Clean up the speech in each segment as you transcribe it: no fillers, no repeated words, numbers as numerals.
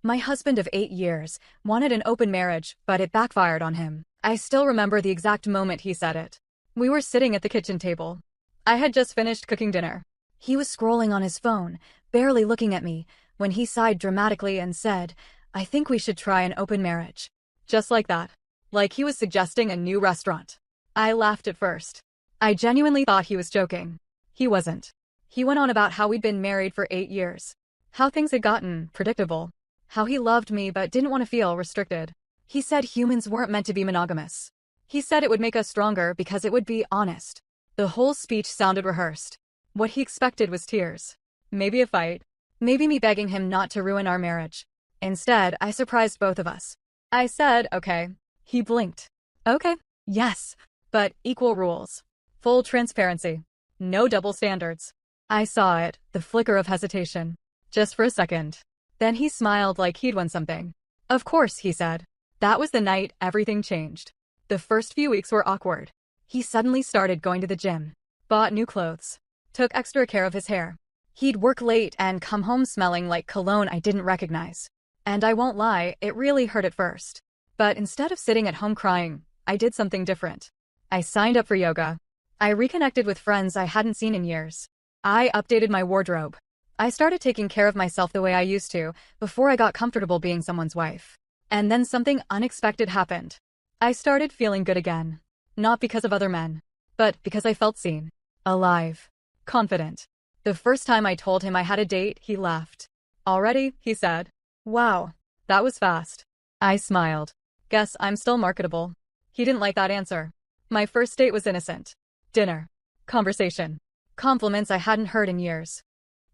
My husband of 8 years wanted an open marriage, but it backfired on him. I still remember the exact moment he said it. We were sitting at the kitchen table. I had just finished cooking dinner. He was scrolling on his phone, barely looking at me, when he sighed dramatically and said, "I think we should try an open marriage." Just like that. Like he was suggesting a new restaurant. I laughed at first. I genuinely thought he was joking. He wasn't. He went on about how we'd been married for 8 years. How things had gotten predictable. How he loved me but didn't want to feel restricted. He said humans weren't meant to be monogamous. He said it would make us stronger because it would be honest. The whole speech sounded rehearsed. What he expected was tears. Maybe a fight. Maybe me begging him not to ruin our marriage. Instead, I surprised both of us. I said, okay. He blinked. Okay, yes, but equal rules. Full transparency. No double standards. I saw it, the flicker of hesitation. Just for a second. Then he smiled like he'd won something. Of course, he said. That was the night everything changed. The first few weeks were awkward. He suddenly started going to the gym. Bought new clothes. Took extra care of his hair. He'd work late and come home smelling like cologne I didn't recognize. And I won't lie, it really hurt at first. But instead of sitting at home crying, I did something different. I signed up for yoga. I reconnected with friends I hadn't seen in years. I updated my wardrobe. I started taking care of myself the way I used to, before I got comfortable being someone's wife. And then something unexpected happened. I started feeling good again. Not because of other men, but because I felt seen. Alive. Confident. The first time I told him I had a date, he laughed. Already, he said. Wow, that was fast. I smiled. Guess I'm still marketable. He didn't like that answer. My first date was innocent. Dinner. Conversation. Compliments I hadn't heard in years.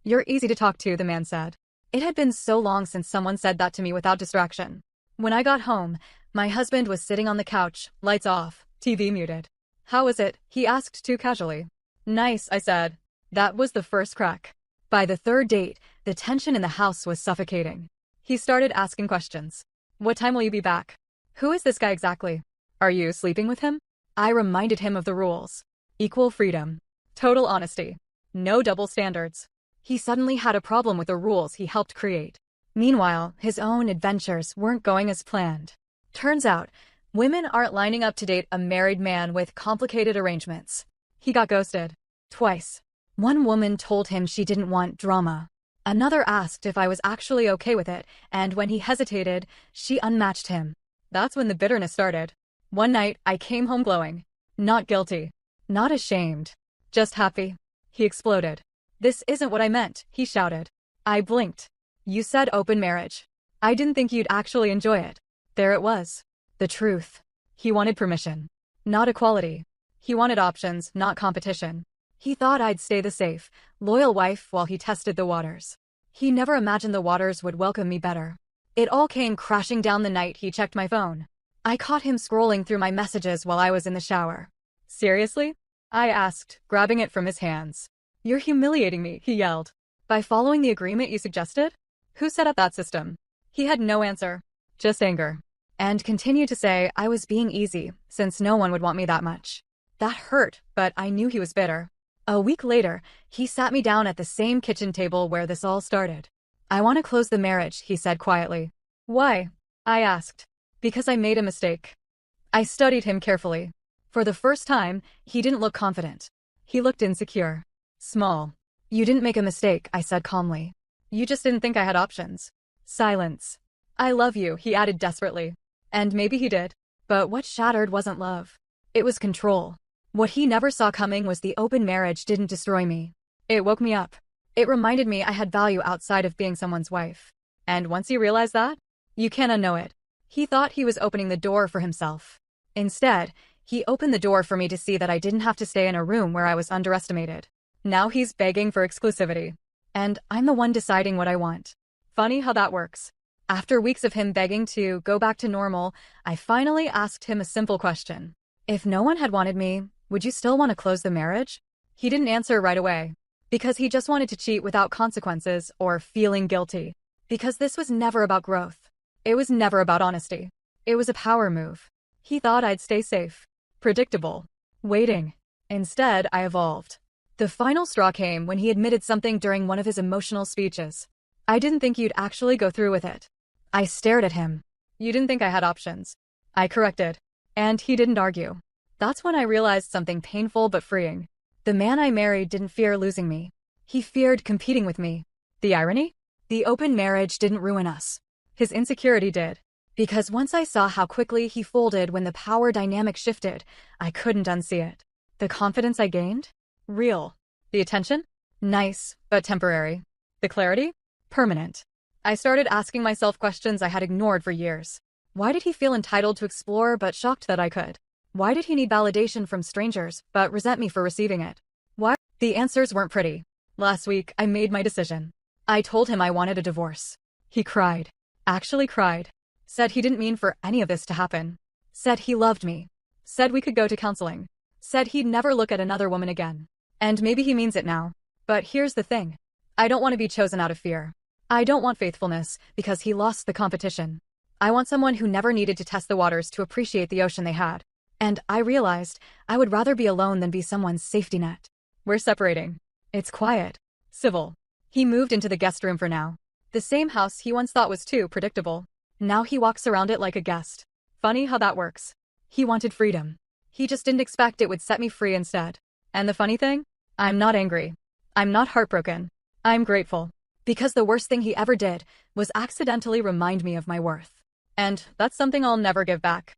"You're easy to talk to," the man said. It had been so long since someone said that to me without distraction. When I got home, my husband was sitting on the couch, lights off, TV muted. "How was it?" he asked too casually. "Nice," I said. That was the first crack. By the third date, the tension in the house was suffocating. He started asking questions. "What time will you be back? Who is this guy exactly? Are you sleeping with him?" I reminded him of the rules. Equal freedom. Total honesty. No double standards. He suddenly had a problem with the rules he helped create. Meanwhile, his own adventures weren't going as planned. Turns out, women aren't lining up to date a married man with complicated arrangements. He got ghosted. Twice. One woman told him she didn't want drama. Another asked if I was actually okay with it, and when he hesitated, she unmatched him. That's when the bitterness started. One night, I came home glowing. Not guilty. Not ashamed. Just happy. He exploded. "This isn't what I meant," he shouted. I blinked. "You said open marriage. I didn't think you'd actually enjoy it." There it was. The truth. He wanted permission. Not equality. He wanted options, not competition. He thought I'd stay the safe, loyal wife while he tested the waters. He never imagined the waters would welcome me better. It all came crashing down the night he checked my phone. I caught him scrolling through my messages while I was in the shower. "Seriously?" I asked, grabbing it from his hands. "You're humiliating me," he yelled. "By following the agreement you suggested? Who set up that system?" He had no answer. Just anger. And continued to say I was being easy, since no one would want me that much. That hurt, but I knew he was bitter. A week later, he sat me down at the same kitchen table where this all started. "I want to close the marriage," he said quietly. "Why?" I asked. "Because I made a mistake." I studied him carefully. For the first time, he didn't look confident. He looked insecure. Small. "You didn't make a mistake," I said calmly. "You just didn't think I had options." Silence. "I love you," he added desperately. And maybe he did. But what shattered wasn't love. It was control. What he never saw coming was the open marriage didn't destroy me. It woke me up. It reminded me I had value outside of being someone's wife. And once he realized that, you can't unknow it. He thought he was opening the door for himself. Instead, he opened the door for me to see that I didn't have to stay in a room where I was underestimated. Now he's begging for exclusivity. And I'm the one deciding what I want. Funny how that works. After weeks of him begging to go back to normal, I finally asked him a simple question. If no one had wanted me, would you still want to close the marriage? He didn't answer right away. Because he just wanted to cheat without consequences or feeling guilty. Because this was never about growth. It was never about honesty. It was a power move. He thought I'd stay safe. Predictable. Waiting. Instead, I evolved. The final straw came when he admitted something during one of his emotional speeches. "I didn't think you'd actually go through with it." I stared at him. You didn't think I had options. I corrected. And he didn't argue. That's when I realized something painful but freeing. The man I married didn't fear losing me. He feared competing with me. The irony? The open marriage didn't ruin us. His insecurity did. Because once I saw how quickly he folded when the power dynamic shifted, I couldn't unsee it. The confidence I gained? Real. The attention? Nice, but temporary. The clarity? Permanent. I started asking myself questions I had ignored for years. Why did he feel entitled to explore but shocked that I could? Why did he need validation from strangers but resent me for receiving it? Why? The answers weren't pretty. Last week, I made my decision. I told him I wanted a divorce. He cried. Actually cried. Said he didn't mean for any of this to happen. Said he loved me. Said we could go to counseling. Said he'd never look at another woman again. And maybe he means it now. But here's the thing. I don't want to be chosen out of fear. I don't want faithfulness because he lost the competition. I want someone who never needed to test the waters to appreciate the ocean they had. And I realized I would rather be alone than be someone's safety net. We're separating. It's quiet. Civil. He moved into the guest room for now. The same house he once thought was too predictable. Now he walks around it like a guest. Funny how that works. He wanted freedom. He just didn't expect it would set me free instead. And the funny thing? I'm not angry. I'm not heartbroken. I'm grateful. Because the worst thing he ever did was accidentally remind me of my worth. And that's something I'll never give back.